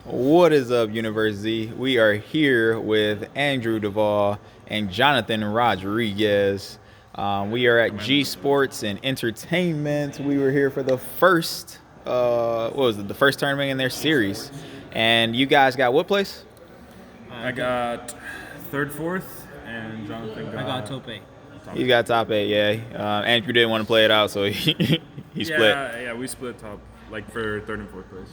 What is up, University? We are here with Andrew Duvall and Jonathan Rodriguez. We are at G Sports and Entertainment. We were here for the first, what was it, the first tournament in their series. And you guys got what place? I got third, fourth, and Jonathan got... I got Tope. You got top 8, yeah. Andrew didn't want to play it out, so he split. Yeah, we split top, like for third and fourth place.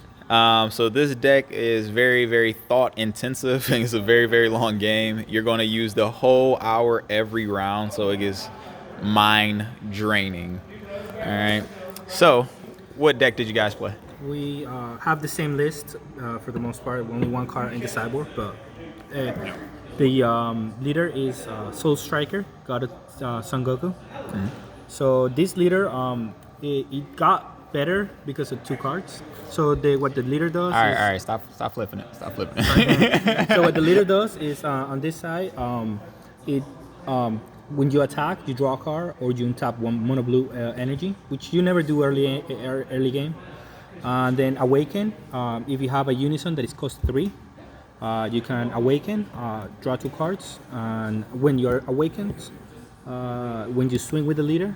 So this deck is very, very thought intensive. It's a very, very long game. You're going to use the whole hour every round, so it gets mind draining. All right. So, what deck did you guys play? We have the same list for the most part. Only one card in the sideboard, but the leader is Soul Striker, God of Son Goku. Mm-hmm. So this leader, it got better because of 2 cards. So what the leader does. All right. Stop flipping it. Stop flipping it. So what the leader does is on this side, when you attack, you draw a card or you untap 1 mono blue energy, which you never do early game. And then awaken. If you have a unison that is cost 3, you can awaken, draw 2 cards, and when you're awakened, when you swing with the leader,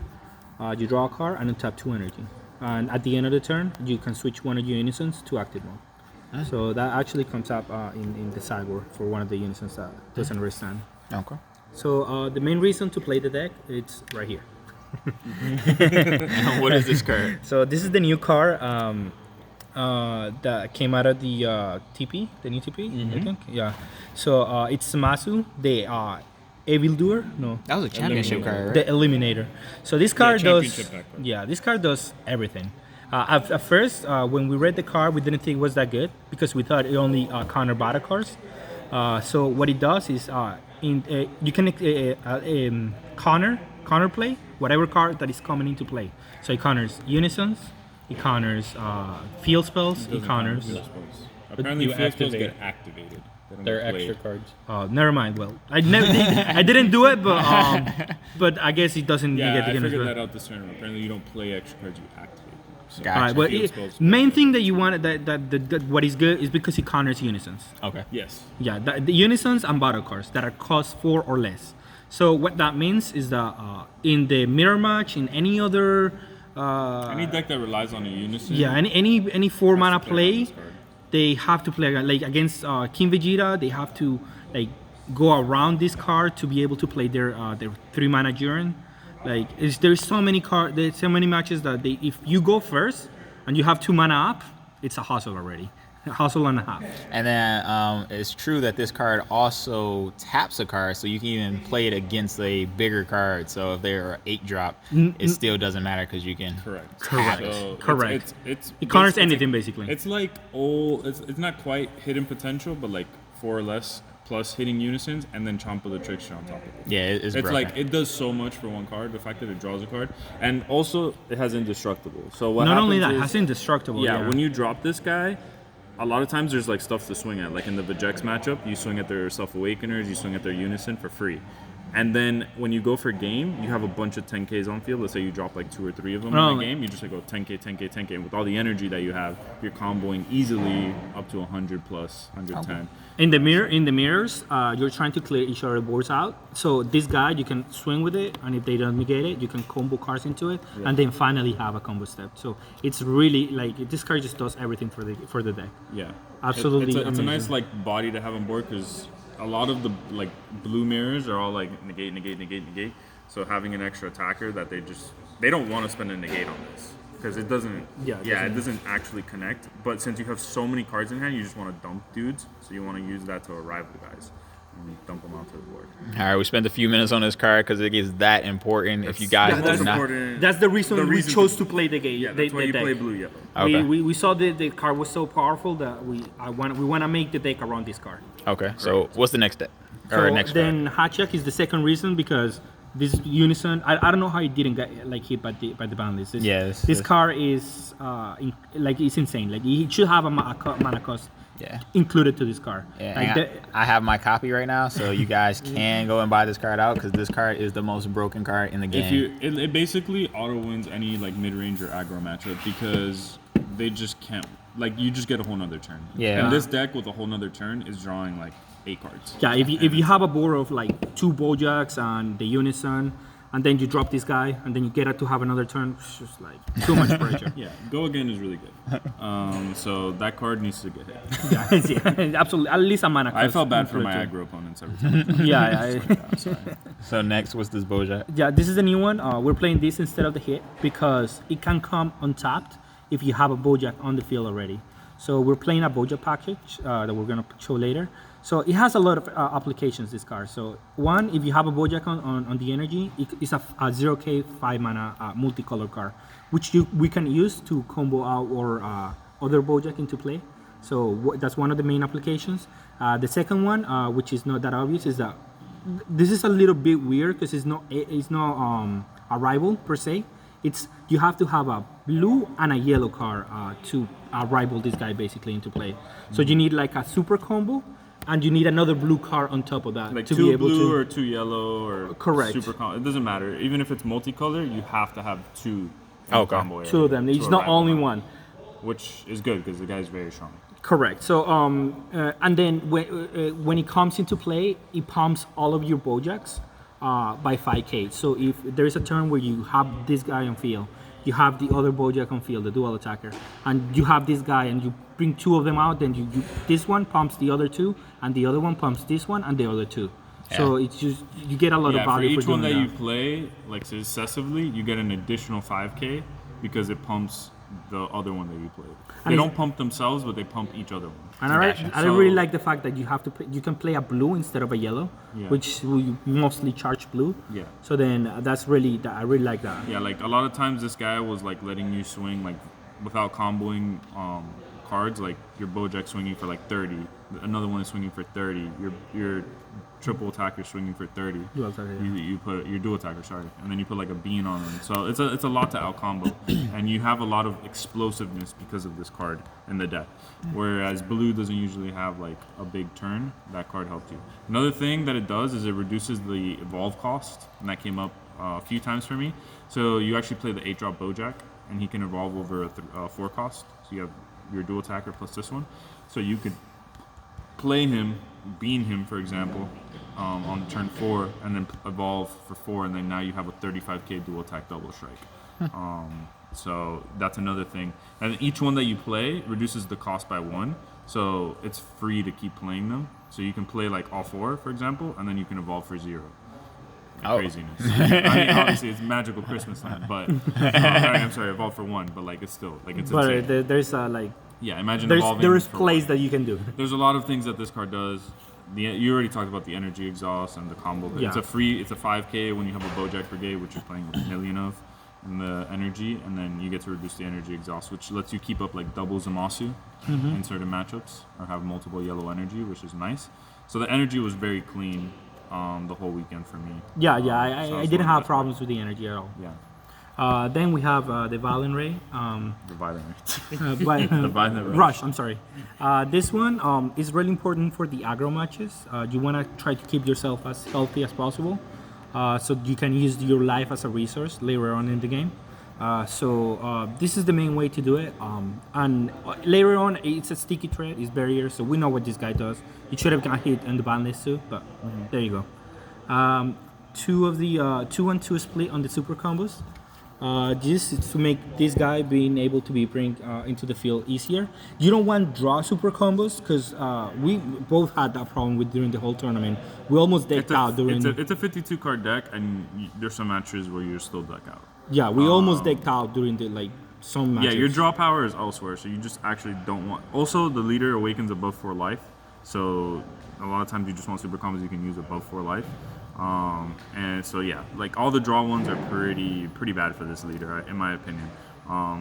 you draw a card and untap 2 energy. And at the end of the turn, you can switch one of your unisons to active mode. So that actually comes up in the sideboard for one of the unisons that doesn't withstand. Okay. So the main reason to play the deck, it's right here. What is this card? So this is the new card that came out of the TP, the new TP, I think. Yeah. So it's Masu, the Evildoer. No, That was a championship card, right? the Eliminator. So this card does. championship deck card. Yeah, this card does everything. At first, when we read the card, we didn't think it was that good because we thought it only counter battle cards. So what it does is you can counter play whatever card that is coming into play. So it counters unisons, it counters field spells, it counters. Apparently, you field spells activate. get activated. They don't They're get extra played. cards. Never mind. Well, I didn't do it, but I guess it doesn't Yeah, get the I game as figured well. that out this tournament. Apparently, you don't play extra cards; you activate them. So Gotcha. Alright, well, field spells- main thing that you want that what is good is because it counters unisons. Okay. Yes. Yeah, the unisons and battle cards that are cost 4 or less. So what that means is that in the mirror match, in any other Any deck that relies on a unison. any 4 mana has to play around play, this card. they have to play like against King Vegeta. They have to like go around this card to be able to play their 3 mana Jiren. Like there's so many matches that if you go first and you have 2 mana up, it's a hustle already. Hustle and a half. And then it's true that this card also taps a card, so you can even play it against a bigger card. So if they're 8-drop, it still doesn't matter because you can Correct. Correct. So Correct. It's It counters it's- anything basically. It's like it's not quite hidden potential, but like 4 or less plus hitting unisons, and then Champa the Trickster on top of it. Yeah, it's broken. like it does so much for one card. The fact that it draws a card, and also it has indestructible. So what? Not only that, happens it has is- indestructible. Yeah, when you drop this guy, a lot of times there's like stuff to swing at. Like in the Vegex matchup, you swing at their Self Awakeners, you swing at their Unison for free. And then when you go for game, you have a bunch of 10Ks on field. Let's say you drop like 2 or 3 of them in Oh. the game. You just like go 10K, 10K, 10K. And with all the energy that you have, you're comboing easily up to 100 plus, 110. in the mirrors, you're trying to clear each other boards out. So this guy, you can swing with it, and if they don't negate it, you can combo cards into it, and then finally have a combo step. So it's really like this card just does everything for the deck. Yeah, Absolutely It's a amazing. nice like body to have on board because a lot of the like blue mirrors are all like negate, negate, negate, negate. So having an extra attacker that they don't want to spend a negate on this because it doesn't. It doesn't actually connect. But since you have so many cards in hand, you just want to dump dudes. So you want to use that to arrive the guys and dump them onto the board. All right, we spent a few minutes on this card because it is that important. If you guys That's do not, important. That's the reason we reason chose to play the game. Yeah, that's why you deck. play blue yellow. Okay. We saw the card was so powerful that we want to make the deck around this card. Okay, so what's the next deck? Or So next then Hatchak is the second reason because this unison. I don't know how it didn't get like hit by the ban list. This card is it's insane. Like it should have a mana cost Yeah. included to this card. Yeah, Like and I have my copy right now, so you guys can go and buy this card out because this card is the most broken card in the game. It basically auto wins any like mid range or aggro matchup because they just can't like you just get a whole nother turn. Yeah. And this deck with a whole nother turn is drawing like 8 cards. Yeah, if you have a board of like 2 Bojacks and the Unison, and then you drop this guy, and then you get it to have another turn, it's just like too much pressure. Yeah, Go Again is really good. So that card needs to get hit. Yeah, absolutely. At least a mana I cost felt bad for my influence. aggro opponents every time. Yeah, Sorry. So next, what's this Bojack? yeah. This is the new one. We're playing this instead of the hit because it can come untapped if you have a Bojack on the field already. So we're playing a Bojack package that we're gonna show later. So it has a lot of applications, this card. So one, if you have a Bojack on the energy, it's a 0k 5 mana multicolor card, which we can use to combo out or other Bojack into play. So that's one of the main applications. The second one, which is not that obvious, is that this is a little bit weird because it's not a rival per se. It's you have to have a blue and a yellow card to rival this guy basically into play. So you need like a super combo, and you need another blue card on top of that Like to 2 be able blue to. or 2 yellow or Correct. it doesn't matter. Even if it's multicolor, you have to have 2 in the Okay. combo area 2 of them. It's to not rival only him, one. which is good because the guy's very strong. Correct. So and then when it comes into play, it pumps all of your Bojacks by 5k. So if there is a turn where you have this guy on field, you have the other Bojack on field, the dual attacker, and you have this guy, and you bring 2 of them out, then you this one pumps the other 2, and the other one pumps this one and the other 2. So it's just you get a lot of Yeah, for value each one that doing you play, like successively, you get an additional 5k because it pumps the other one that you played. They And don't pump themselves, but they pump each other one. And Gotcha. I really like the fact that you have to you can play a blue instead of a yellow, Yeah. which we mostly charge blue. Yeah. So then that's really I really like that. Yeah, like a lot of times this guy was like letting you swing like without comboing cards, like your Bojack swinging for like 30, another one is swinging for 30, your triple attacker swinging for 30. Dual attacker, yeah. You put your dual attacker, sorry, and then you put like a bean on them. So it's a lot to out combo, and you have a lot of explosiveness because of this card in the deck. Whereas blue doesn't usually have like a big turn. That card helped you. Another thing that it does is it reduces the evolve cost, and that came up a few times for me. So you actually play the 8-drop Bojack, and he can evolve over a 4 cost. So you have your dual attacker plus this one. So you could play him, bean him, for example, on turn 4, and then evolve for 4, and then now you have a 35k dual attack double strike. So that's another thing. And each one that you play reduces the cost by 1, so it's free to keep playing them. So you can play like all 4, for example, and then you can evolve for 0. Oh. Craziness. I mean, obviously it's magical Christmas time, but I'm sorry, evolve for 1, but like it's still like it's insane. But there's like Yeah, imagine evolving. there's for plays 1. that you can do. There's a lot of things that this card does. You already talked about the energy exhaust and the combo. Yeah. It's a 5k when you have a Bojack Brigade, which you're playing with a million of, and the energy, and then you get to reduce the energy exhaust, which lets you keep up like double Zamasu in certain matchups, or have multiple yellow energy, which is nice. So the energy was very clean the whole weekend for me. Yeah, So I that's didn't one of have the best parts. problems with the energy at all. Yeah, Then we have the Valen Ray. the violent. The Violent Rush. I'm sorry. This one is really important for the aggro matches. You want to try to keep yourself as healthy as possible, so you can use your life as a resource later on in the game. So this is the main way to do it. And later on, it's a sticky threat, it's barrier, so we know what this guy does. It should have got hit in the ban list too, but there you go. 2 of the 2-1-2 split on the super combos. Just to make this guy being able to be bring into the field easier. You don't want draw super combos because we both had that problem with during the whole tournament. We almost decked out during. It's a 52 card deck, and there's some matches where you're still deck out. Yeah, we almost decked out during the some matches. Yeah, your draw power is elsewhere, so you just actually don't want. Also, the leader awakens above 4 life, so a lot of times you just want super combos you can use above 4 life. And so yeah, like all the draw ones are pretty bad for this leader, in my opinion.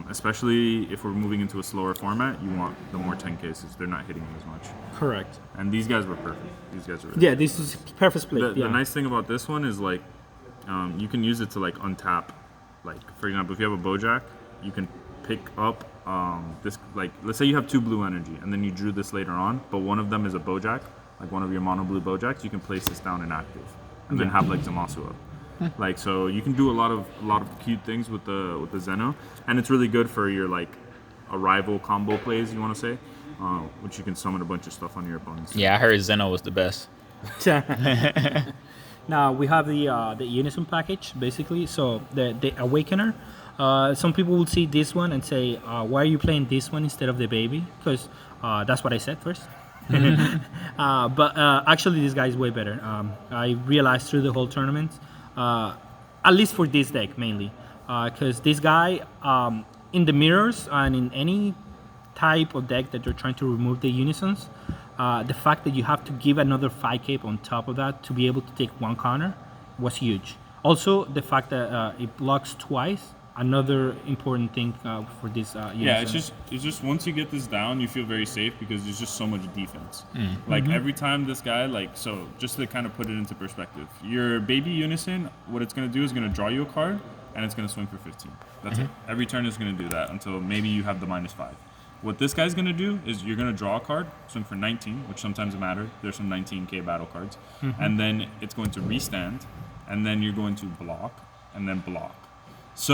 Especially if we're moving into a slower format, you want the more 10 cases. They're not hitting you as much. Correct. And these guys were perfect. These guys were really Yeah, this is perfect split. The nice thing about this one is like you can use it to like untap. Like for example, if you have a Bojack, you can pick up this, like let's say you have 2 blue energy and then you drew this later on, but one of them is a Bojack, like one of your mono blue Bojacks. You can place this down inactive and then have like Zamasu up. Like so you can do a lot of cute things with the Zeno, and it's really good for your like a rival combo plays, you want to say, which you can summon a bunch of stuff on your opponents. Yeah, I heard Zeno was the best. Now we have the Unison package basically. So the Awakener. Some people will see this one and say, "Why are you playing this one instead of the baby?" Because that's what I said first. But actually, this guy is way better. I realized through the whole tournament, at least for this deck mainly, because this guy in the mirrors and in any type of deck that you're trying to remove the unisons, the fact that you have to give another 5 cape on top of that to be able to take one counter was huge. Also, the fact that it blocks twice, another important thing for this unison. Yeah, it's just once you get this down, you feel very safe because there's just so much defense. Like every time this guy, like, so just to kind of put it into perspective, your baby unison, what it's gonna do is gonna draw you a card and it's gonna swing for 15. That's it. Every turn is gonna do that until maybe you have the -5. What this guy's gonna do is you're gonna draw a card, swing for 19, which sometimes matter. There's some 19k battle cards, and then it's going to restand, and then you're going to block, and then block. So,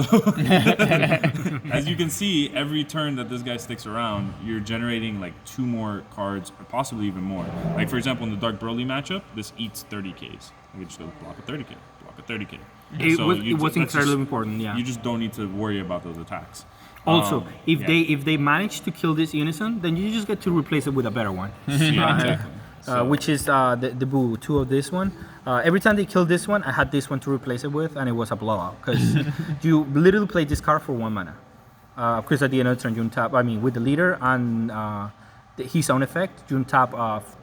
as you can see, every turn that this guy sticks around, you're generating like 2 more cards, or possibly even more. Like for example, in the Dark Broly matchup, this eats 30ks. You just go block a 30k, block a 30k. It So was that's incredibly just- important. Yeah. You just don't need to worry about those attacks. Also, if yeah. they manage to kill this unison, then you just get to replace it with a better one. Yeah, exactly. Which is the Boo 2 of this one. Every time they killed this one, I had this one to replace it with, and it was a blowout because you literally play this card for 1 mana. Of course, at the end of the turn, you tap. I mean, with the leader and his own effect, you tap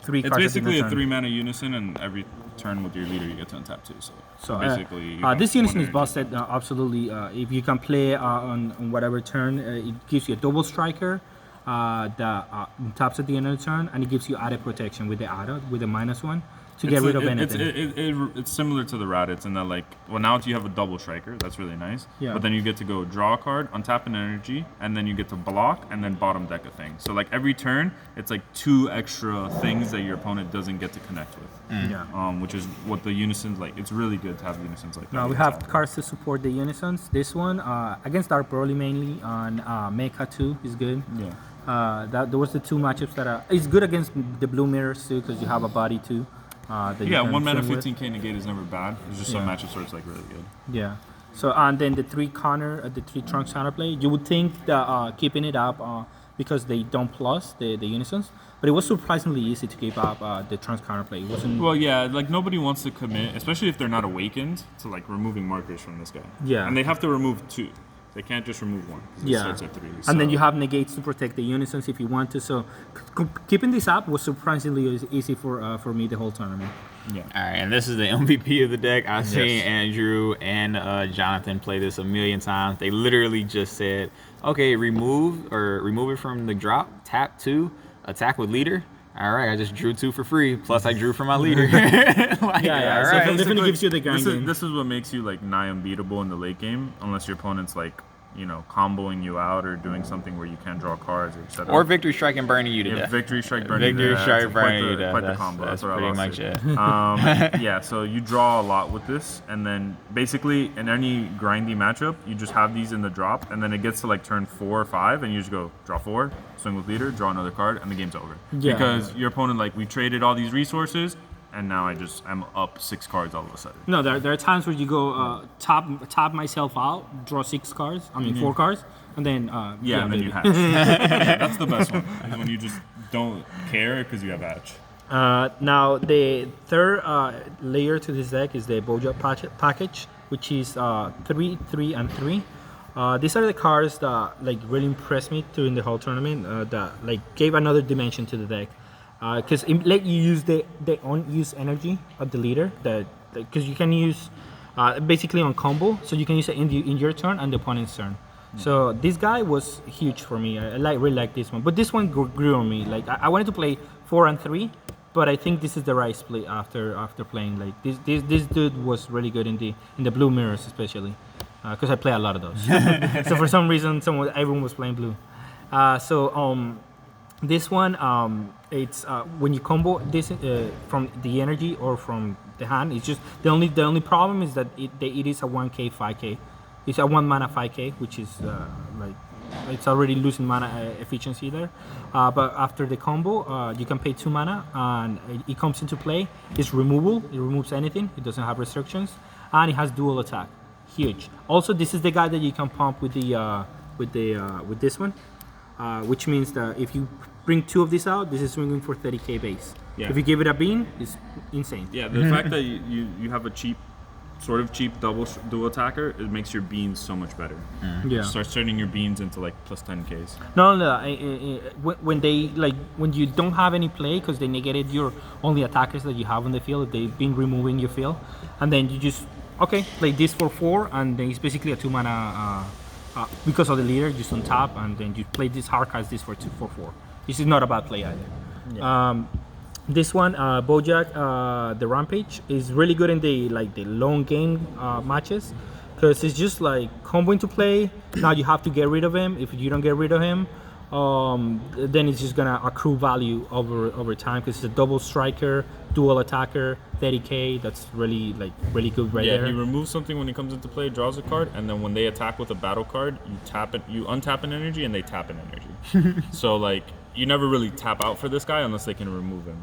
3 It's cards. basically at a the end of the turn. 3 mana unison, and every turn with your leader, you get to untap 2. So basically, you have this unison one is energy. busted absolutely. If you can play on whatever turn, it gives you a double striker that taps at the end of the turn, and it gives you added protection with the added with the -1 to get rid of anything. It's similar to the Raditz in that, like, well, now you have a double striker. That's really nice. Yeah. But then you get to go draw a card, untap an energy, and then you get to block and then bottom deck a thing. So like every turn, it's like 2 extra things that your opponent doesn't get to connect with. Yeah. Which is what the unisons like. It's really good to have unisons like that. Now we have cards to support the unisons. This one against Dark Broly mainly on Mecha 2 is good. Yeah. Those was the 2 matchups that are. It's good against the blue mirrors too because you have a body too. That you Yeah, can 1 mana swing with. 15k negate is never bad. It's just some Yeah. matchups where it's like really good. Yeah. So and then the 3 counter, the 3 trunks counterplay. You would think that keeping it up because they don't plus the unisons, but it was surprisingly easy to keep up the trunks counterplay. It wasn't. Well, yeah, like nobody wants to commit, especially if they're not awakened, to like removing markers from this guy. Yeah. And they have to remove 2. They can't just remove 1. 'Cause it Yeah. starts at 3. And then so- you have negates to protect the unisons if you want to. So keeping this up was surprisingly easy for me the whole tournament. Yeah. All right, and this is the MVP of the deck. I've seen Yes. Andrew and Jonathan play this a million times. They literally just said, "Okay, remove it from the drop. Tap 2, attack with leader." All right, I just drew 2 for free. Plus, I drew for my leader. Like, Yeah, all so right. it definitely gives you the grind game. This is what makes you like nigh unbeatable in the late game, unless your opponent's like, you know, comboing you out or doing something where you can't draw cards or etc. Or victory strike and burning you to Yeah, death. victory strike burning. Victory yeah, strike it's burning you to death. quite the That's- combo. that's what I pretty lost much it. Yeah, so you draw a lot with this, and then basically in any grindy matchup, you just have these in the drop, and then it gets to like turn 4 or 5, and you just go draw 4, swing with leader, draw another card, and the game's over. Yeah. Because your opponent, like, we traded all these resources, and now I'm up 6 cards all of a sudden. No, there are times where you go top myself out, draw 6 cards. I mean 4 cards, and then Yeah, and then baby. you hatch. Yeah, that's the best one. Is when you just don't care because you have hatch. Now the third layer to this deck is the Bojack package, which is 3, 3, and 3. These are the cards that like really impressed me during the whole tournament. That like gave another dimension to the deck, because it let you use the unused energy of the leader. Because you can use basically on combo, so you can use it in your turn and the opponent's turn. So this guy was huge for me. I really like this one, but this one grew on me. Like I wanted to play 4 and 3, but I think this is the right split after playing. Like this dude was really good in the blue mirrors especially, because I play a lot of those. So for some reason, everyone was playing blue. This one it's when you combo this from the energy or from the hand. It's just the only problem is that it is a 1k 5k. It's a 1 mana 5k, which is like it's already losing mana efficiency there. But after the combo, you can pay 2 mana, and it comes into play. It's removal. It removes anything. It doesn't have restrictions, and it has dual attack. Huge. Also, this is the guy that you can pump with with this one, which means that if you bring 2 of these out, this is swinging for 30k base. Yeah. If you give it a bean, it's insane. Yeah, the fact that you have a sort of cheap dual attacker, it makes your beans so much better. Yeah. Start turning your beans into like plus 10Ks. No, when when you don't have any play because they negated your only attackers that you have on the field, they've been removing your field, and then you just play this for 4, and then it's basically a 2 mana because of the leader, just on top, and then you play this hard cast this for 4. This is not a bad play either. Yeah. This one, Bojack, the Rampage, is really good in the long game matches, because it's just like combo into play. Now you have to get rid of him. If you don't get rid of him, then it's just gonna accrue value over time, because it's a double striker, dual attacker, 30k. That's really good right there. Yeah, he removes something when he comes into play, draws a card, and then when they attack with a battle card, you tap it, you untap an energy, and they tap an energy. So like, you never really tap out for this guy unless they can remove him.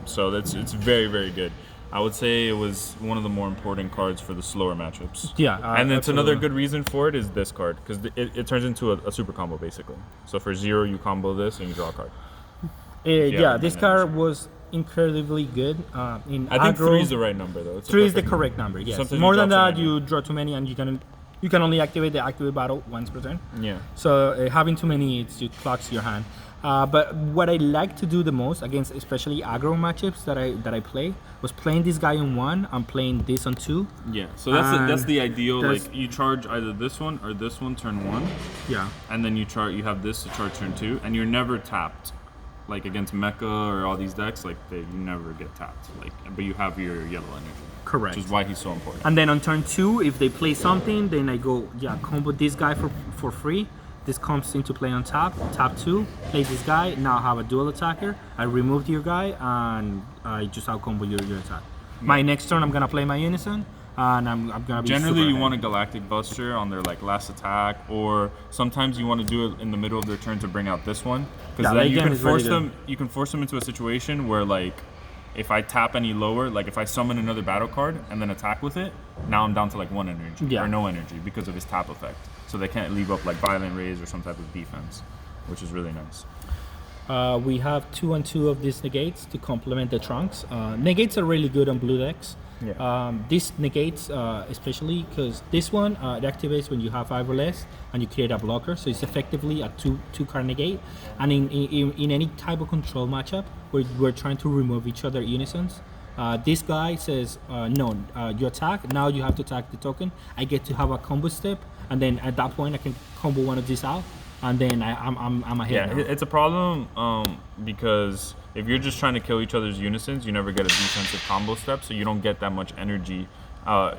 So it's very, very good. I would say it was one of the more important cards for the slower matchups. Yeah, and it's another absolutely. good reason for it is this card, because it turns into a super combo basically. So for 0, you combo this and you draw a card. Yeah, this and card was incredibly good. In I think aggro, 3 is the right number though. It's a 3 is the perfect correct number. Yes. Sometimes More you than draw that, too you many. draw too many, and you can only activate the activate battle once per turn. Yeah. So having too many, it clogs your hand. But what I like to do the most against especially aggro matchups that I play was playing this guy on 1 and playing this on 2. Yeah. So that's the ideal. that's- Like you charge either this one or this one turn 1. Yeah. And then you have this to charge turn 2, and you're never tapped. Like against Mecha or all these decks, like you never get tapped. But you have your yellow energy. Correct. Which is why he's so important. And then on turn 2, if they play something, then I go combo this guy for free. This comes into play on top. Tap 2, play this guy. Now I have a dual attacker. I removed your guy, and I just out combo your attack. My next turn, I'm gonna play my Unison, and I'm gonna be Generally, super you ahead. want a Galactic Buster on their last attack, or sometimes you want to do it in the middle of their turn to bring out this one, because Yeah, then you late game can is really force them. You can force them into a situation where if I tap any lower, like if I summon another battle card and then attack with it, now I'm down to 1 energy or no energy because of his tap effect. So they can't leave up Violent Raise or some type of defense, which is really nice. We have 2 and 2 of these negates to complement the trunks. Negates are really good on blue decks. Yeah. These negates, especially because this one it activates when you have 5 or less, and you create a blocker. So it's effectively a 2 card negate. And in any type of control matchup where we're trying to remove each other unisons, this guy says no. You attack. Now you have to attack the token. I get to have a combo step, and then at that point I can combo one of these out, and then I'm ahead. Yeah, now. it's a problem because if you're just trying to kill each other's unisons, you never get a defensive combo step, so you don't get that much energy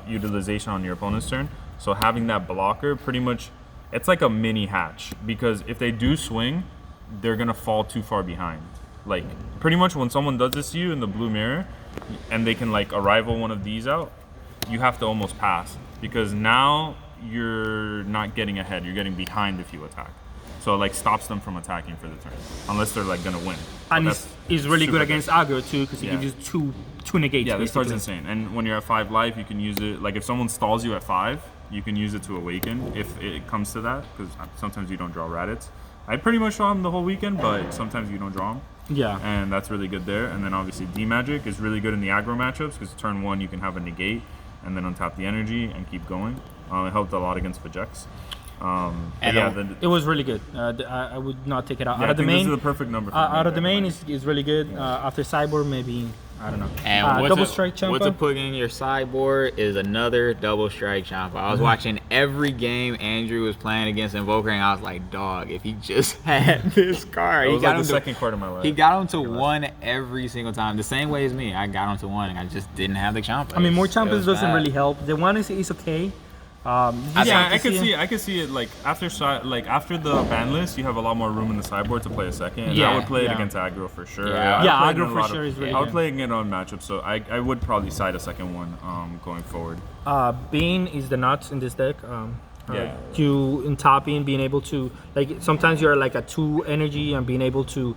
utilization on your opponent's turn. So having that blocker, pretty much, it's like a mini hatch, because if they do swing, they're gonna fall too far behind. Like pretty much when someone does this to you in the blue mirror, and they can arrival one of these out, you have to almost pass, because now you're not getting ahead, you're getting behind if you attack. So stops them from attacking for the turn, unless they're gonna win. And But it's really super good against aggro too, because it Yeah. gives you two negates. Yeah, this card's basically. insane. And when you're at 5 life, you can use it. If someone stalls you at 5, you can use it to awaken if it comes to that, because sometimes you don't draw Raditz. I pretty much draw them the whole weekend, but sometimes you don't draw them. Yeah. And that's really good there. And then obviously D-Magic is really good in the aggro matchups, because turn 1 you can have a negate and then untap the energy and keep going. It helped a lot against Vajex. And It was really good. I would not take it out. Yeah, Out I of the think this main, is the perfect number for out of the main deck. is really good. After Cyborg, maybe I don't know. And Double Strike Champa. what to put in your sideboard is another Double Strike Champa. I was watching every game Andrew was playing against Invoker, and I was like, dog, if he just had this card, That he was got like him the to, second card of my life. he got him to 1 every single time. The same way as me. I got him to 1, and I just didn't have the Champa. I mean, more It was Champions doesn't bad. really help. The one is okay. Yeah, Yeah, I could see it. After the ban list, you have a lot more room in the sideboard to play a second. And Yeah, I would play it yeah. against aggro for sure. Yeah. I would Yeah, play it in aggro a for lot sure is really I would good. play it on matchups, so I would probably side a second one going forward. Bane is the nuts in this deck. You in topping, being able to like sometimes you're like a 2 energy and being able to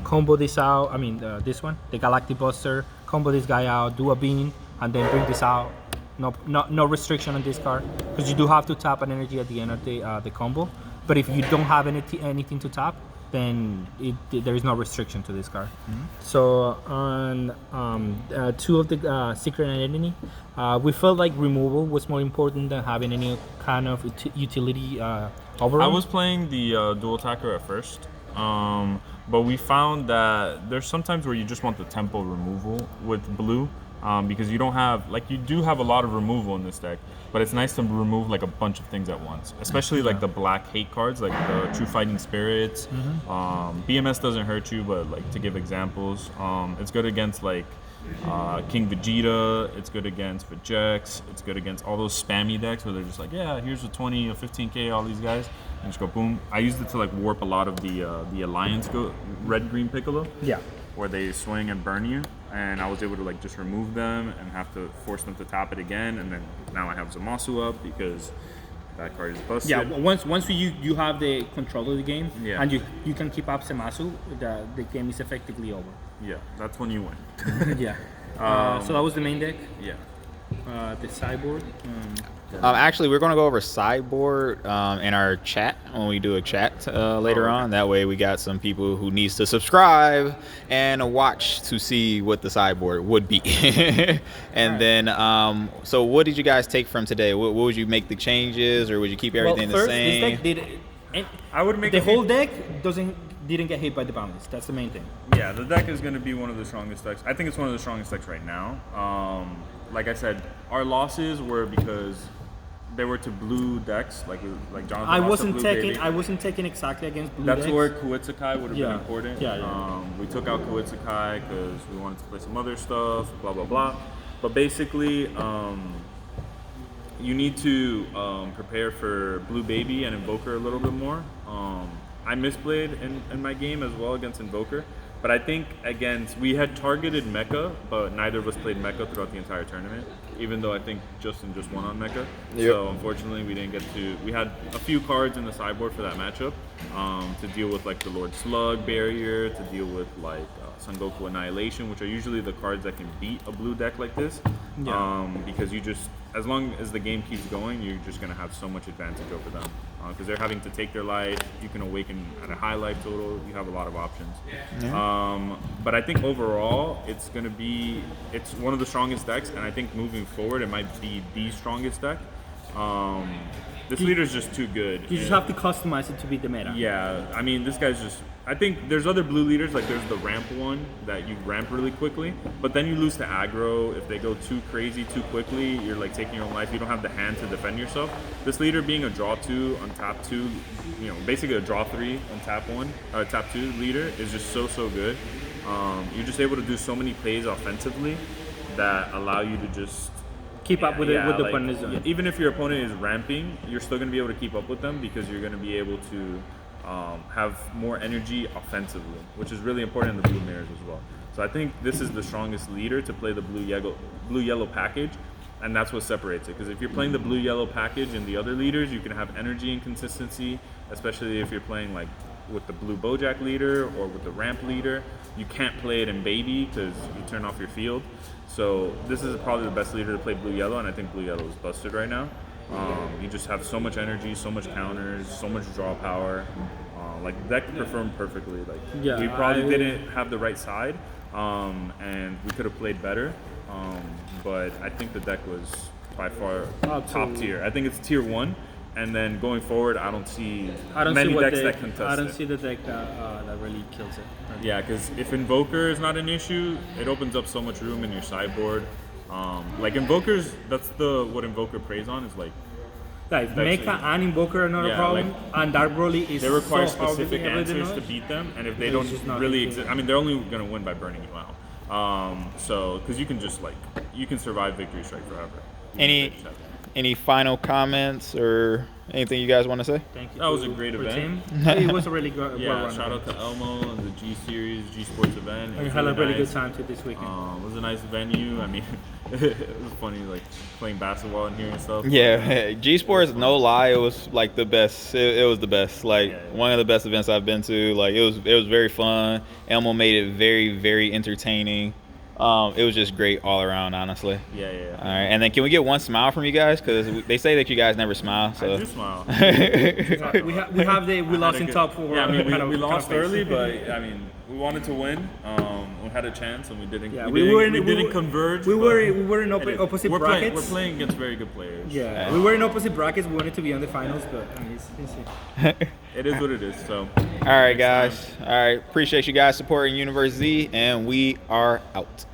combo this out. I mean this one, the Galactic Buster, combo this guy out, do a bean, and then bring this out. No restriction on this card because you do have to tap an energy at the end of the combo. But if you don't have anything to tap, then there is no restriction to this card. So on 2 of the Secret Identity, we felt like removal was more important than having any kind of utility overrun. I was playing the dual attacker at first, but we found that there's sometimes where you just want the tempo removal with blue. Because you don't have, like, you do have a lot of removal in this deck, but it's nice to remove like a bunch of things at once, especially like the black hate cards, like the True Fighting Spirits. BMS doesn't hurt you, but like to give examples, it's good against like King Vegeta, it's good against Vegex, it's good against all those spammy decks where they're just like, yeah, here's a 20 or 15k, all these guys, and just go boom. I used it to like warp a lot of the Alliance Red Green Piccolo. Yeah. Where they swing and burn you, and I was able to like just remove them and have to force them to tap it again, and then now I have Zamasu up because that card is busted. Yeah, once you have the control of the game, and you can keep up Zamasu, the game is effectively over. Yeah, that's when you win. Yeah. So that was the main deck. Yeah. The sideboard. Actually, we're going to go over sideboard in our chat when we do a chat later on. That way we got some people who needs to subscribe and watch to see what the sideboard would be. And then, so what did you guys take from today? What would you make the changes, or would you keep everything the same? This deck I would make the whole deck didn't get hit by the bounties. That's the main thing. Yeah, the deck is going to be one of the strongest decks. I think it's one of the strongest decks right now. Like I said, our losses were because they were to blue decks, like Jonathan. I wasn't taking exactly against blue That's decks. where Kuitsukai would have been important. Yeah. We took out Kuitsukai because we wanted to play some other stuff, blah blah blah. But basically, you need to prepare for Blue Baby and Invoker a little bit more. I misplayed in my game as well against Invoker. But I think we had targeted Mecha, but neither of us played Mecha throughout the entire tournament, even though I think Justin just won on Mecha. Yep. So unfortunately, we didn't get to. We had a few cards in the sideboard for that matchup to deal with like the Lord Slug barrier, to deal with like Son Goku Annihilation, which are usually the cards that can beat a blue deck like this. Yeah. Because you just, as long as the game keeps going, you're just going to have so much advantage over them. Because they're having to take their life, you can awaken at a high life total, you have a lot of options. Yeah. But I think overall, it's one of the strongest decks, and I think moving forward, it might be the strongest deck. This leader's just too good. You just have to customize it to beat the meta. Yeah, I mean, this guy's just... I think there's other blue leaders, like there's the ramp one that you ramp really quickly, but then you lose to aggro. If they go too crazy too quickly, you're like taking your own life. You don't have the hand to defend yourself. This leader being a draw 2 on tap 2, basically a draw 3 on tap 2 leader is just so good. You're just able to do so many plays offensively that allow you to just keep up with the opponent's zone. Even if your opponent is ramping, you're still going to be able to keep up with them because you're going to be able to have more energy offensively, which is really important in the blue mirrors as well. So I think this is the strongest leader to play the blue-yellow package, and that's what separates it. Because if you're playing the blue-yellow package and the other leaders, you can have energy and consistency, especially if you're playing like with the blue Bojack leader or with the ramp leader. You can't play it in baby because you turn off your field. So this is probably the best leader to play blue-yellow, and I think blue-yellow is busted right now. You just have so much energy, so much counters, so much draw power. Like the deck performed perfectly. Like we probably didn't have the right side, and we could have played better. But I think the deck was by far top tier. I think it's tier 1. And then going forward, I don't see many decks that contest it. I don't see the deck that really kills it. Yeah, because if Invoker is not an issue, it opens up so much room in your sideboard. Like Invokers, that's what Invoker preys on is like. Like Mecha and Invoker are not a problem, and Dark Broly is. They require so specific answers to beat them, and if they don't really exist, I mean, they're only going to win by burning you out. So because you can just you can survive Victory Strike forever. Any final comments or Anything you guys want to say? Thank you. That was a great for event. Tim. It was a really good. Yeah, shout out to Elmo and the G Series, G Sports event. We had a really good time too this weekend. It was a nice venue. I mean, it was funny like playing basketball in here and stuff. Yeah, G Sports, no lie, it was like the best. It was the best. Like one of the best events I've been to. Like it was very fun. Elmo made it very, very entertaining. It was just great all around, honestly. Yeah. All right, and then can we get one smile from you guys? Because they say that you guys never smile. So. I do smile. We lost in top 4. Yeah, I mean, we lost early, but I mean, we wanted to win. We had a chance, and we didn't. Yeah, we didn't converge. We were in opposite brackets. We're playing against very good players. Yeah, we were in opposite brackets. We wanted to be on the finals, but I mean, it is what it is. So. All right, guys. All right, appreciate you guys supporting Universe Z, and we are out.